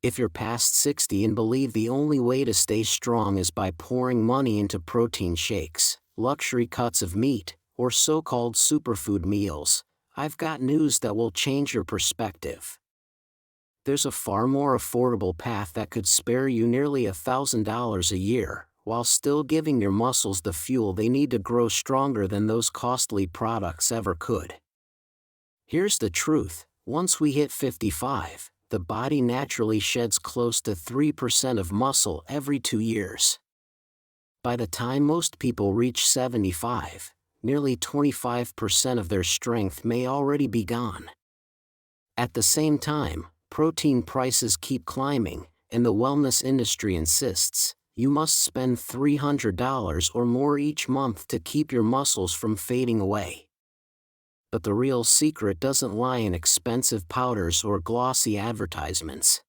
If you're past 60 and believe the only way to stay strong is by pouring money into protein shakes, luxury cuts of meat, or so-called superfood meals, I've got news that will change your perspective. There's a far more affordable path that could spare you nearly $1,000 a year, while still giving your muscles the fuel they need to grow stronger than those costly products ever could. Here's the truth: once we hit 55, the body naturally sheds close to 3% of muscle every 2 years. By the time most people reach 75, nearly 25% of their strength may already be gone. At the same time, protein prices keep climbing, and the wellness industry insists you must spend $300 or more each month to keep your muscles from fading away. But the real secret doesn't lie in expensive powders or glossy advertisements.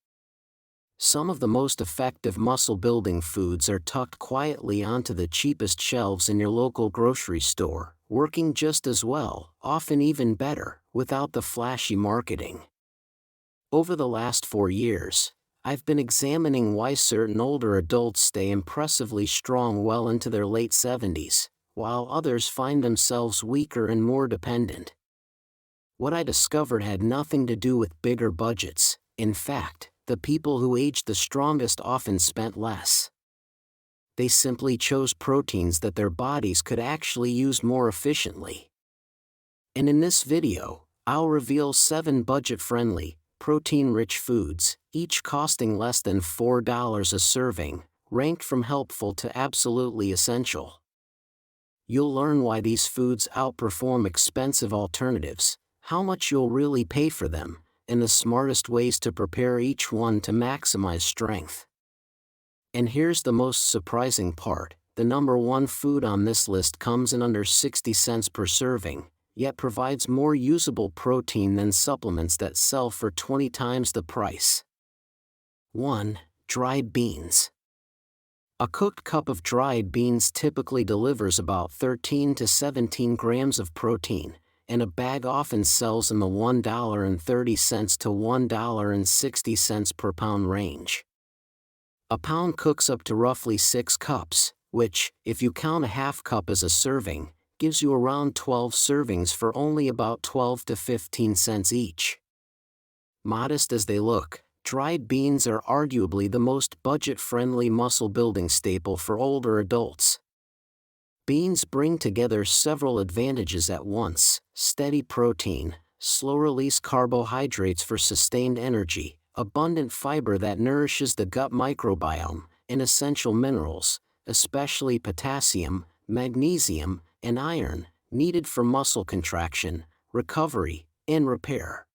Some of the most effective muscle-building foods are tucked quietly onto the cheapest shelves in your local grocery store, working just as well, often even better, without the flashy marketing. Over the last 4 years, I've been examining why certain older adults stay impressively strong well into their late 70s, while others find themselves weaker and more dependent. What I discovered had nothing to do with bigger budgets. In fact, the people who aged the strongest often spent less. They simply chose proteins that their bodies could actually use more efficiently. And in this video, I'll reveal 7 budget-friendly, protein-rich foods, each costing less than $4 a serving, ranked from helpful to absolutely essential. You'll learn why these foods outperform expensive alternatives, how much you'll really pay for them, and the smartest ways to prepare each one to maximize strength. And here's the most surprising part: the number 1 food on this list comes in under 60 cents per serving, yet provides more usable protein than supplements that sell for 20 times the price. 1. Dried beans. A cooked cup of dried beans typically delivers about 13 to 17 grams of protein, and a bag often sells in the $1.30 to $1.60 per pound range. A pound cooks up to roughly 6 cups, which, if you count a half cup as a serving, gives you around 12 servings for only about 12 to 15 cents each. Modest as they look, dried beans are arguably the most budget-friendly muscle-building staple for older adults. Beans bring together several advantages at once: steady protein, slow-release carbohydrates for sustained energy, abundant fiber that nourishes the gut microbiome, and essential minerals, especially potassium, magnesium, and iron, needed for muscle contraction, recovery, and repair.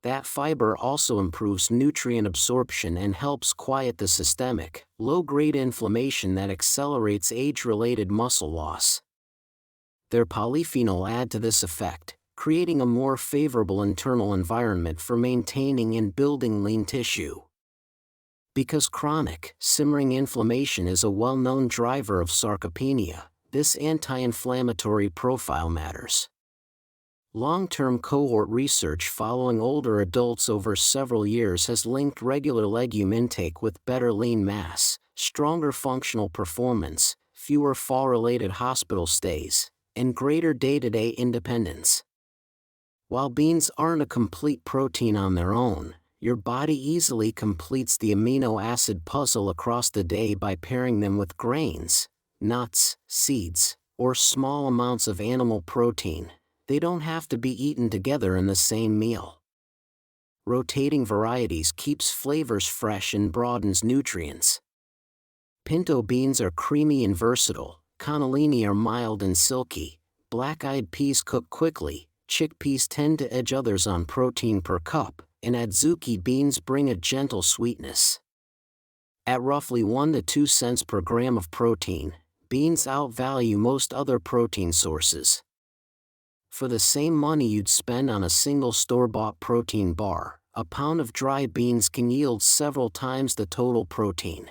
That fiber also improves nutrient absorption and helps quiet the systemic, low-grade inflammation that accelerates age-related muscle loss. Their polyphenol add to this effect, creating a more favorable internal environment for maintaining and building lean tissue. Because chronic, simmering inflammation is a well-known driver of sarcopenia, this anti-inflammatory profile matters. Long-term cohort research following older adults over several years has linked regular legume intake with better lean mass, stronger functional performance, fewer fall-related hospital stays, and greater day-to-day independence. While beans aren't a complete protein on their own, your body easily completes the amino acid puzzle across the day by pairing them with grains, nuts, seeds, or small amounts of animal protein. They don't have to be eaten together in the same meal. Rotating varieties keeps flavors fresh and broadens nutrients. Pinto beans are creamy and versatile, cannellini are mild and silky, black-eyed peas cook quickly, chickpeas tend to edge others on protein per cup, and adzuki beans bring a gentle sweetness. At roughly 1 to 2 cents per gram of protein, beans outvalue most other protein sources. For the same money you'd spend on a single store-bought protein bar, a pound of dry beans can yield several times the total protein.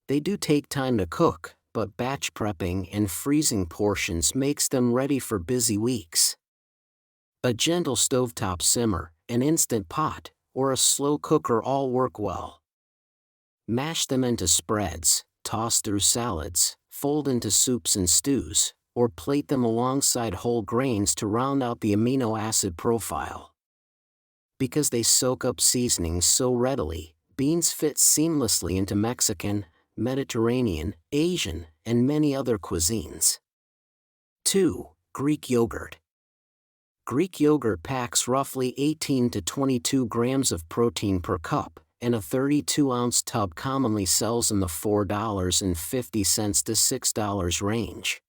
They do take time to cook, but batch prepping and freezing portions makes them ready for busy weeks. A gentle stovetop simmer, an instant pot, or a slow cooker all work well. Mash them into spreads, toss through salads, fold into soups and stews, or plate them alongside whole grains to round out the amino acid profile. Because they soak up seasonings so readily, beans fit seamlessly into Mexican, Mediterranean, Asian, and many other cuisines. 2. Greek yogurt. Greek yogurt packs roughly 18 to 22 grams of protein per cup, and a 32-ounce tub commonly sells in the $4.50 to $6 range.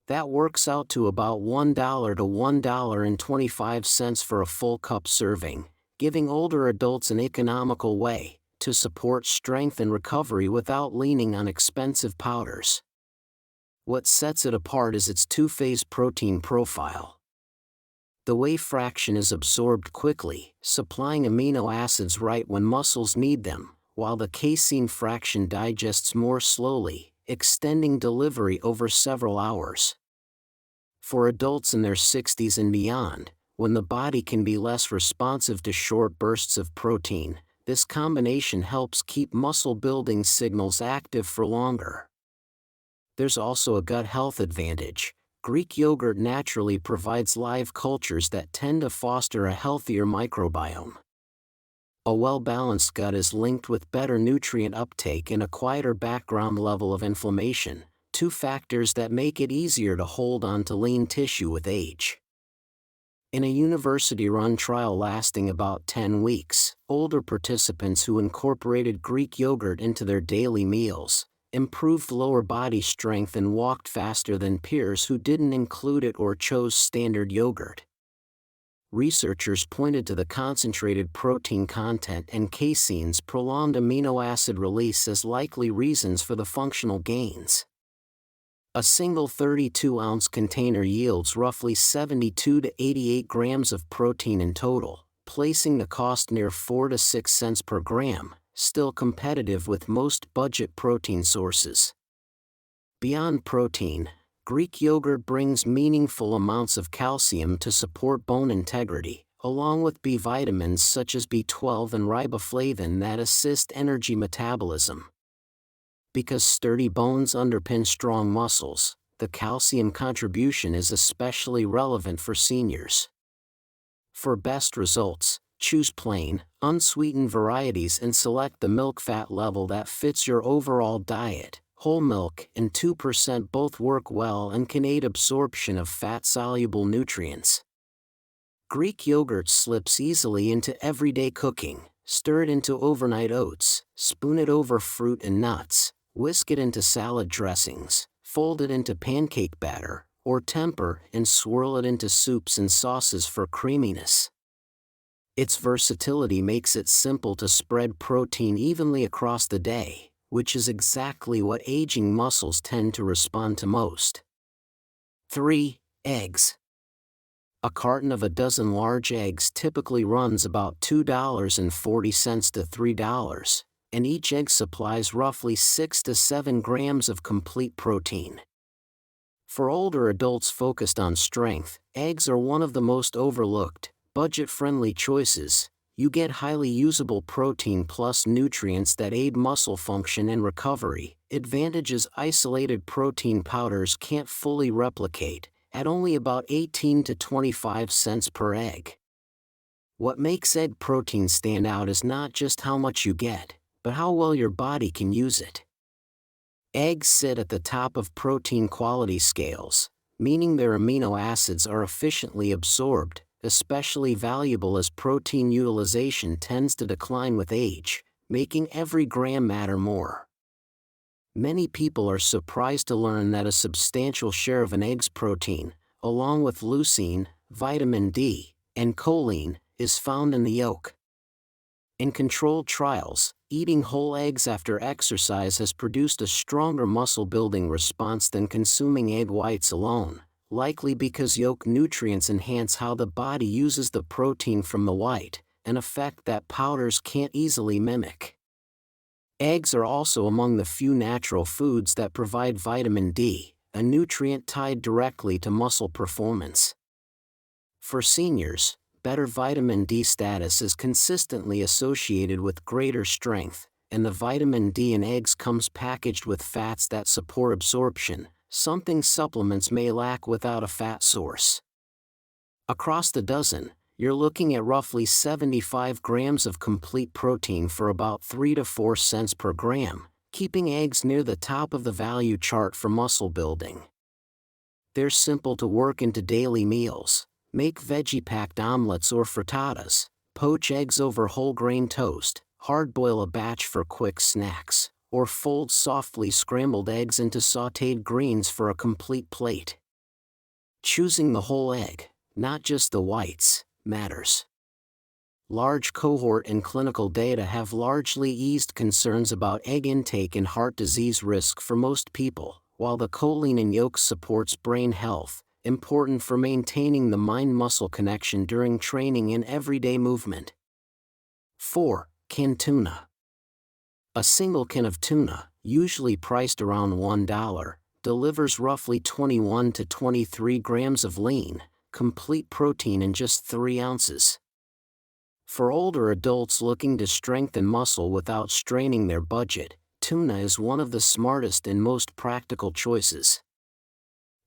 That works out to about $1 to $1.25 for a full cup serving, giving older adults an economical way to support strength and recovery without leaning on expensive powders. What sets it apart is its two-phase protein profile. The whey fraction is absorbed quickly, supplying amino acids right when muscles need them, while the casein fraction digests more slowly, extending delivery over several hours. For adults in their 60s and beyond, when the body can be less responsive to short bursts of protein, this combination helps keep muscle-building signals active for longer. There's also a gut health advantage. Greek yogurt naturally provides live cultures that tend to foster a healthier microbiome. A well-balanced gut is linked with better nutrient uptake and a quieter background level of inflammation, two factors that make it easier to hold on to lean tissue with age. In a university-run trial lasting about 10 weeks, older participants who incorporated Greek yogurt into their daily meals improved lower body strength and walked faster than peers who didn't include it or chose standard yogurt. Researchers pointed to the concentrated protein content and casein's prolonged amino acid release as likely reasons for the functional gains. A single 32-ounce container yields roughly 72 to 88 grams of protein in total, placing the cost near 4 to 6 cents per gram, still competitive with most budget protein sources. Beyond protein, Greek yogurt brings meaningful amounts of calcium to support bone integrity, along with B vitamins such as B12 and riboflavin that assist energy metabolism. Because sturdy bones underpin strong muscles, the calcium contribution is especially relevant for seniors. For best results, choose plain, unsweetened varieties and select the milk fat level that fits your overall diet. Whole milk and 2% both work well and can aid absorption of fat-soluble nutrients. Greek yogurt slips easily into everyday cooking. Stir it into overnight oats, spoon it over fruit and nuts, whisk it into salad dressings, fold it into pancake batter, or temper and swirl it into soups and sauces for creaminess. Its versatility makes it simple to spread protein evenly across the day, which is exactly what aging muscles tend to respond to most. 3. Eggs. A carton of a dozen large eggs typically runs about $2.40 to $3, and each egg supplies roughly 6 to 7 grams of complete protein. For older adults focused on strength, eggs are one of the most overlooked, budget-friendly choices. You get highly usable protein plus nutrients that aid muscle function and recovery, advantages isolated protein powders can't fully replicate, at only about 18 to 25 cents per egg. What makes egg protein stand out is not just how much you get, but how well your body can use it. Eggs sit at the top of protein quality scales, meaning their amino acids are efficiently absorbed, especially valuable as protein utilization tends to decline with age, making every gram matter more. Many people are surprised to learn that a substantial share of an egg's protein, along with leucine, vitamin D, and choline, is found in the yolk. In controlled trials, eating whole eggs after exercise has produced a stronger muscle-building response than consuming egg whites alone, likely because yolk nutrients enhance how the body uses the protein from the white, an effect that powders can't easily mimic. Eggs are also among the few natural foods that provide vitamin D, a nutrient tied directly to muscle performance. For seniors, better vitamin D status is consistently associated with greater strength, and the vitamin D in eggs comes packaged with fats that support absorption, something supplements may lack without a fat source. Across the dozen, you're looking at roughly 75 grams of complete protein for about 3 to 4 cents per gram, keeping eggs near the top of the value chart for muscle building. They're simple to work into daily meals. Make veggie-packed omelets or frittatas, poach eggs over whole grain toast, hard-boil a batch for quick snacks, or fold softly scrambled eggs into sautéed greens for a complete plate. Choosing the whole egg, not just the whites, matters. Large cohort and clinical data have largely eased concerns about egg intake and heart disease risk for most people, while the choline in yolks supports brain health, important for maintaining the mind-muscle connection during training and everyday movement. 4. Canned tuna. A single can of tuna, usually priced around $1, delivers roughly 21 to 23 grams of lean, complete protein in just 3 ounces. For older adults looking to strengthen muscle without straining their budget, tuna is one of the smartest and most practical choices.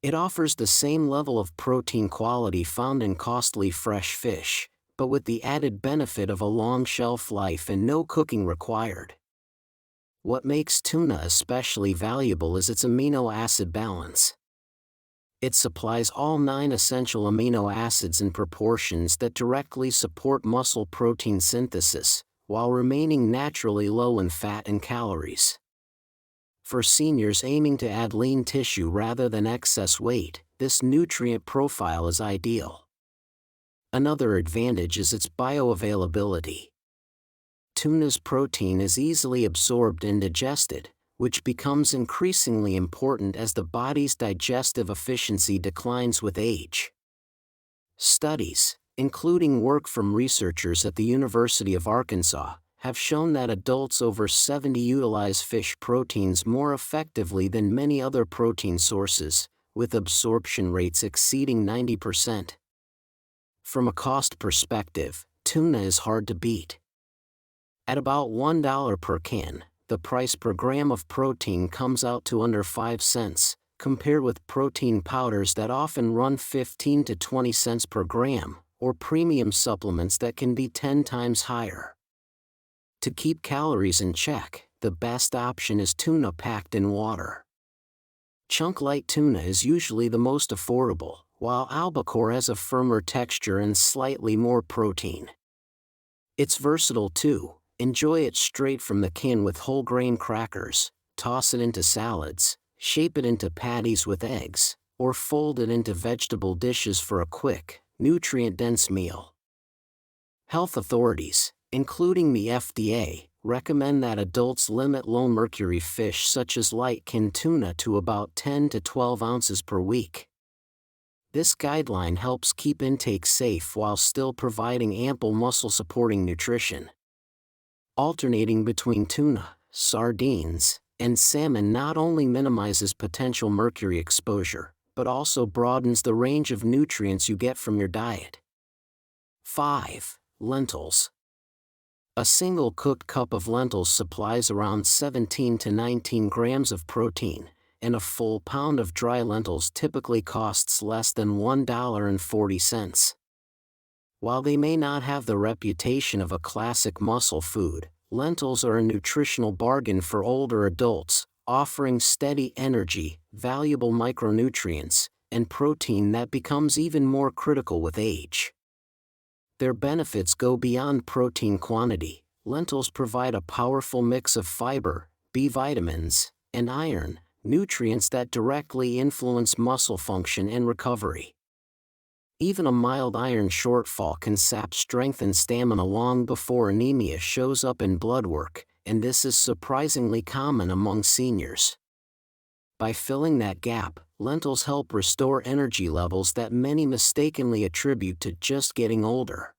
It offers the same level of protein quality found in costly fresh fish, but with the added benefit of a long shelf life and no cooking required. What makes tuna especially valuable is its amino acid balance. It supplies all 9 essential amino acids in proportions that directly support muscle protein synthesis, while remaining naturally low in fat and calories. For seniors aiming to add lean tissue rather than excess weight, this nutrient profile is ideal. Another advantage is its bioavailability. Tuna's protein is easily absorbed and digested, which becomes increasingly important as the body's digestive efficiency declines with age. Studies, including work from researchers at the University of Arkansas, have shown that adults over 70 utilize fish proteins more effectively than many other protein sources, with absorption rates exceeding 90%. From a cost perspective, tuna is hard to beat. At about $1 per can, the price per gram of protein comes out to under 5 cents, compared with protein powders that often run 15 to 20 cents per gram, or premium supplements that can be 10 times higher. To keep calories in check, the best option is tuna packed in water. Chunk-light tuna is usually the most affordable, while albacore has a firmer texture and slightly more protein. It's versatile too. Enjoy it straight from the can with whole grain crackers, toss it into salads, shape it into patties with eggs, or fold it into vegetable dishes for a quick, nutrient-dense meal. Health authorities, including the FDA, recommend that adults limit low-mercury fish such as light canned tuna to about 10 to 12 ounces per week. This guideline helps keep intake safe while still providing ample muscle-supporting nutrition. Alternating between tuna, sardines, and salmon not only minimizes potential mercury exposure, but also broadens the range of nutrients you get from your diet. 5. Lentils. A single cooked cup of lentils supplies around 17 to 19 grams of protein, and a full pound of dry lentils typically costs less than $1.40. While they may not have the reputation of a classic muscle food, lentils are a nutritional bargain for older adults, offering steady energy, valuable micronutrients, and protein that becomes even more critical with age. Their benefits go beyond protein quantity. Lentils provide a powerful mix of fiber, B vitamins, and iron, nutrients that directly influence muscle function and recovery. Even a mild iron shortfall can sap strength and stamina long before anemia shows up in blood work, and this is surprisingly common among seniors. By filling that gap, lentils help restore energy levels that many mistakenly attribute to just getting older.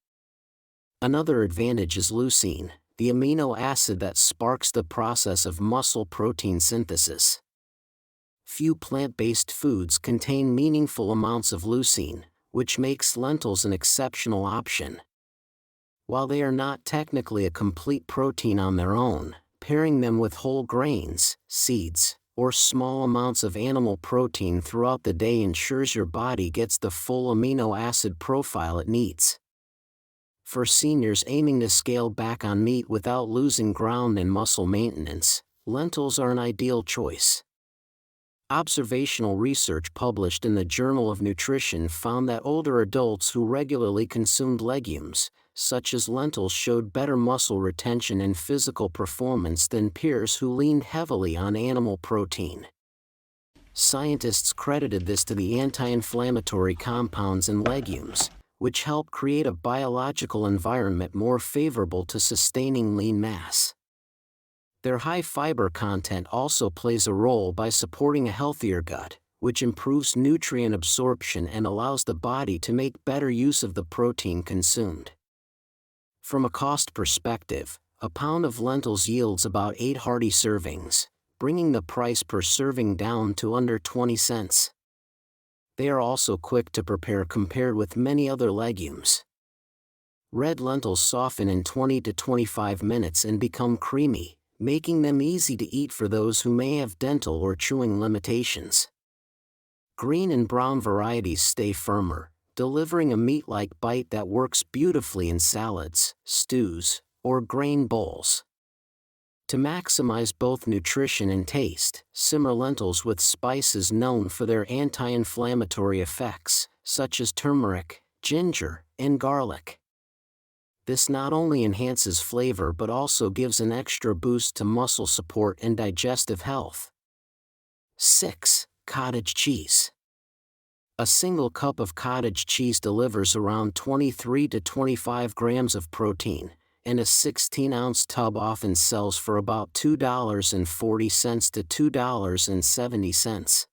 Another advantage is leucine, the amino acid that sparks the process of muscle protein synthesis. Few plant-based foods contain meaningful amounts of leucine, which makes lentils an exceptional option. While they are not technically a complete protein on their own, pairing them with whole grains, seeds, or small amounts of animal protein throughout the day ensures your body gets the full amino acid profile it needs. For seniors aiming to scale back on meat without losing ground and muscle maintenance, lentils are an ideal choice. Observational research published in the Journal of Nutrition found that older adults who regularly consumed legumes, such as lentils, showed better muscle retention and physical performance than peers who leaned heavily on animal protein. Scientists credited this to the anti-inflammatory compounds in legumes, which help create a biological environment more favorable to sustaining lean mass. Their high fiber content also plays a role by supporting a healthier gut, which improves nutrient absorption and allows the body to make better use of the protein consumed. From a cost perspective, a pound of lentils yields about 8 hearty servings, bringing the price per serving down to under 20 cents. They are also quick to prepare compared with many other legumes. Red lentils soften in 20 to 25 minutes and become creamy, making them easy to eat for those who may have dental or chewing limitations. Green and brown varieties stay firmer, delivering a meat-like bite that works beautifully in salads, stews, or grain bowls. To maximize both nutrition and taste, simmer lentils with spices known for their anti-inflammatory effects, such as turmeric, ginger, and garlic. This not only enhances flavor but also gives an extra boost to muscle support and digestive health. 6. Cottage cheese. A single cup of cottage cheese delivers around 23 to 25 grams of protein, and a 16-ounce tub often sells for about $2.40 to $2.70.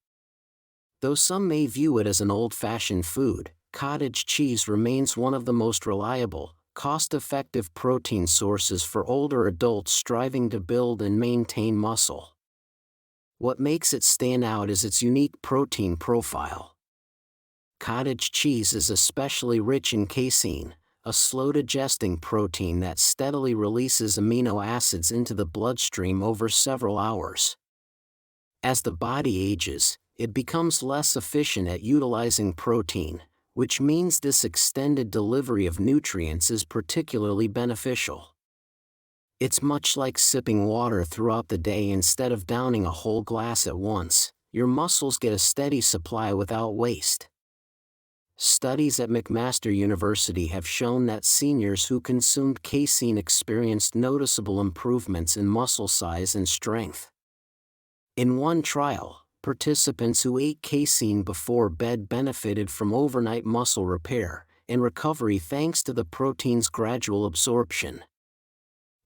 Though some may view it as an old-fashioned food, cottage cheese remains one of the most reliable, cost-effective protein sources for older adults striving to build and maintain muscle. What makes it stand out is its unique protein profile. Cottage cheese is especially rich in casein, a slow-digesting protein that steadily releases amino acids into the bloodstream over several hours. As the body ages, it becomes less efficient at utilizing protein, which means this extended delivery of nutrients is particularly beneficial. It's much like sipping water throughout the day instead of downing a whole glass at once. Your muscles get a steady supply without waste. Studies at McMaster University have shown that seniors who consumed casein experienced noticeable improvements in muscle size and strength. In one trial, participants who ate casein before bed benefited from overnight muscle repair and recovery thanks to the protein's gradual absorption.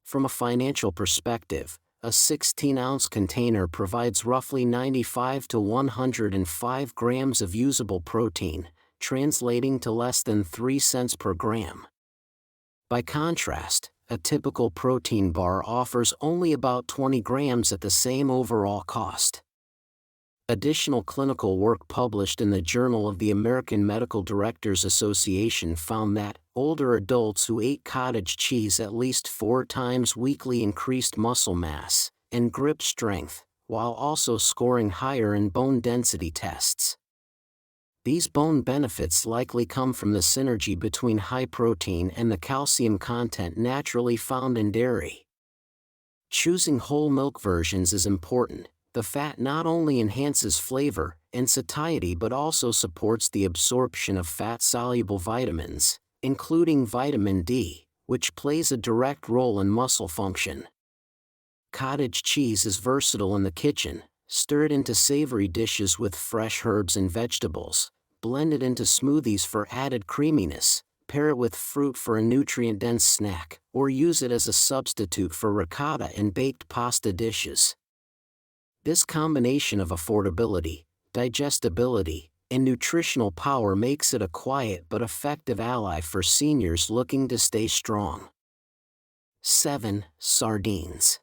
From a financial perspective, a 16-ounce container provides roughly 95 to 105 grams of usable protein, translating to less than 3 cents per gram. By contrast, a typical protein bar offers only about 20 grams at the same overall cost. Additional clinical work published in the Journal of the American Medical Directors Association found that older adults who ate cottage cheese at least 4 times weekly increased muscle mass and grip strength, while also scoring higher in bone density tests. These bone benefits likely come from the synergy between high protein and the calcium content naturally found in dairy. Choosing whole milk versions is important. The fat not only enhances flavor and satiety but also supports the absorption of fat-soluble vitamins, including vitamin D, which plays a direct role in muscle function. Cottage cheese is versatile in the kitchen. Stir it into savory dishes with fresh herbs and vegetables, blend it into smoothies for added creaminess, pair it with fruit for a nutrient-dense snack, or use it as a substitute for ricotta in baked pasta dishes. This combination of affordability, digestibility, and nutritional power makes it a quiet but effective ally for seniors looking to stay strong. 7. Sardines.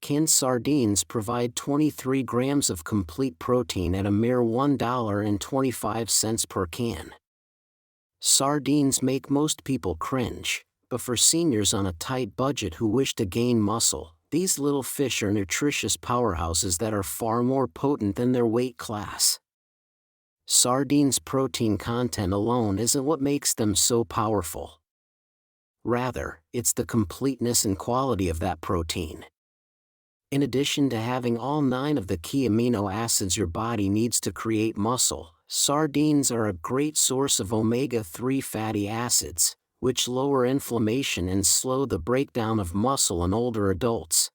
Canned sardines provide 23 grams of complete protein at a mere $1.25 per can. Sardines make most people cringe, but for seniors on a tight budget who wish to gain muscle, these little fish are nutritious powerhouses that are far more potent than their weight class. Sardines' protein content alone isn't what makes them so powerful. Rather, it's the completeness and quality of that protein. In addition to having all 9 of the key amino acids your body needs to create muscle, sardines are a great source of omega-3 fatty acids, which lower inflammation and slow the breakdown of muscle in older adults.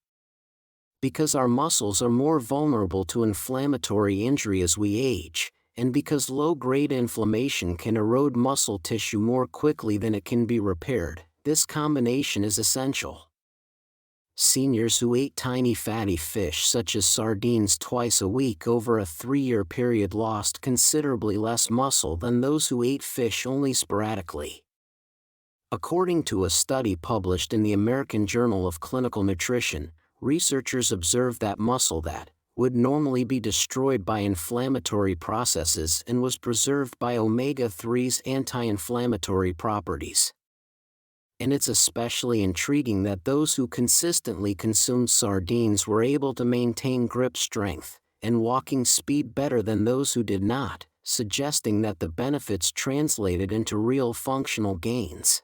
Because our muscles are more vulnerable to inflammatory injury as we age, and because low-grade inflammation can erode muscle tissue more quickly than it can be repaired, this combination is essential. Seniors who ate tiny fatty fish such as sardines twice a week over a 3-year period lost considerably less muscle than those who ate fish only sporadically. According to a study published in the American Journal of Clinical Nutrition, researchers observed that muscle that would normally be destroyed by inflammatory processes and was preserved by omega-3's anti-inflammatory properties. And it's especially intriguing that those who consistently consumed sardines were able to maintain grip strength and walking speed better than those who did not, suggesting that the benefits translated into real functional gains.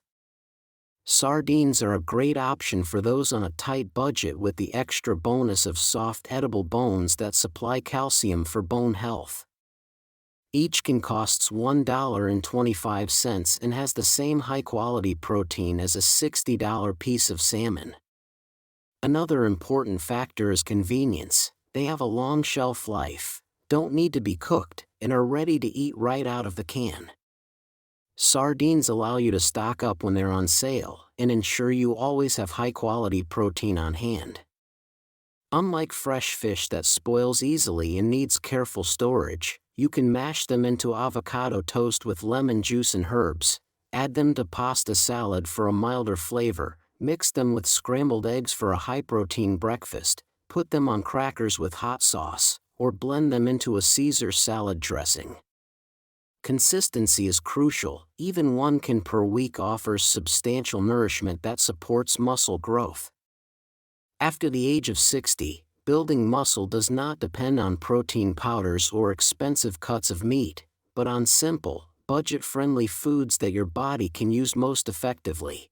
Sardines are a great option for those on a tight budget with the extra bonus of soft edible bones that supply calcium for bone health. Each can cost $1.25 and has the same high-quality protein as a $60 piece of salmon. Another important factor is convenience. They have a long shelf life, don't need to be cooked, and are ready to eat right out of the can. Sardines allow you to stock up when they're on sale and ensure you always have high-quality protein on hand. Unlike fresh fish that spoils easily and needs careful storage, you can mash them into avocado toast with lemon juice and herbs, add them to pasta salad for a milder flavor, mix them with scrambled eggs for a high-protein breakfast, put them on crackers with hot sauce, or blend them into a Caesar salad dressing. Consistency is crucial. Even 1 can per week offers substantial nourishment that supports muscle growth. After the age of 60, building muscle does not depend on protein powders or expensive cuts of meat, but on simple, budget-friendly foods that your body can use most effectively.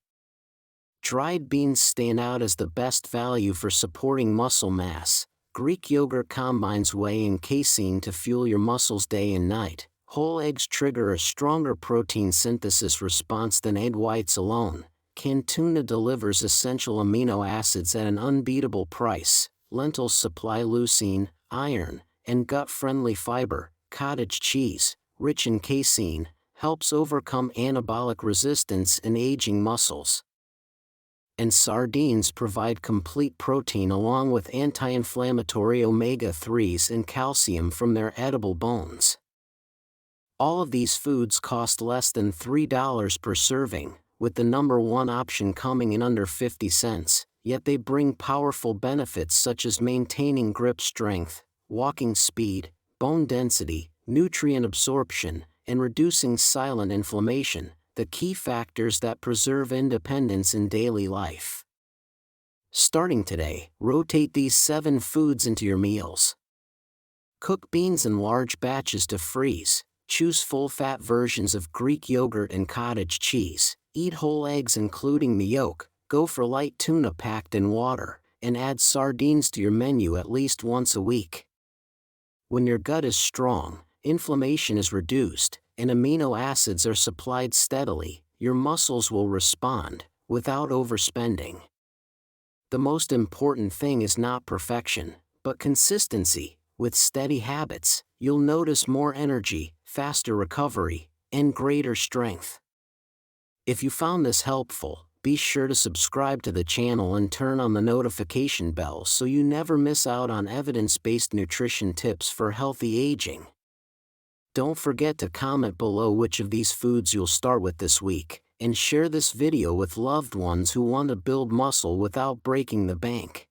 Dried beans stand out as the best value for supporting muscle mass. Greek yogurt combines whey and casein to fuel your muscles day and night. Whole eggs trigger a stronger protein synthesis response than egg whites alone. Canned tuna delivers essential amino acids at an unbeatable price. Lentils supply leucine, iron, and gut-friendly fiber. Cottage cheese, rich in casein, helps overcome anabolic resistance in aging muscles. And sardines provide complete protein along with anti-inflammatory omega-3s and calcium from their edible bones. All of these foods cost less than $3 per serving, with the number 1 option coming in under 50 cents, yet they bring powerful benefits such as maintaining grip strength, walking speed, bone density, nutrient absorption, and reducing silent inflammation, the key factors that preserve independence in daily life. Starting today, rotate these 7 foods into your meals. Cook beans in large batches to freeze. Choose full-fat versions of Greek yogurt and cottage cheese. Eat whole eggs including the yolk. Go for light tuna packed in water, and add sardines to your menu at least once a week. When your gut is strong, inflammation is reduced, and amino acids are supplied steadily, your muscles will respond, without overspending. The most important thing is not perfection, but consistency. With steady habits, you'll notice more energy, faster recovery, and greater strength. If you found this helpful, be sure to subscribe to the channel and turn on the notification bell so you never miss out on evidence-based nutrition tips for healthy aging. Don't forget to comment below which of these foods you'll start with this week, and share this video with loved ones who want to build muscle without breaking the bank.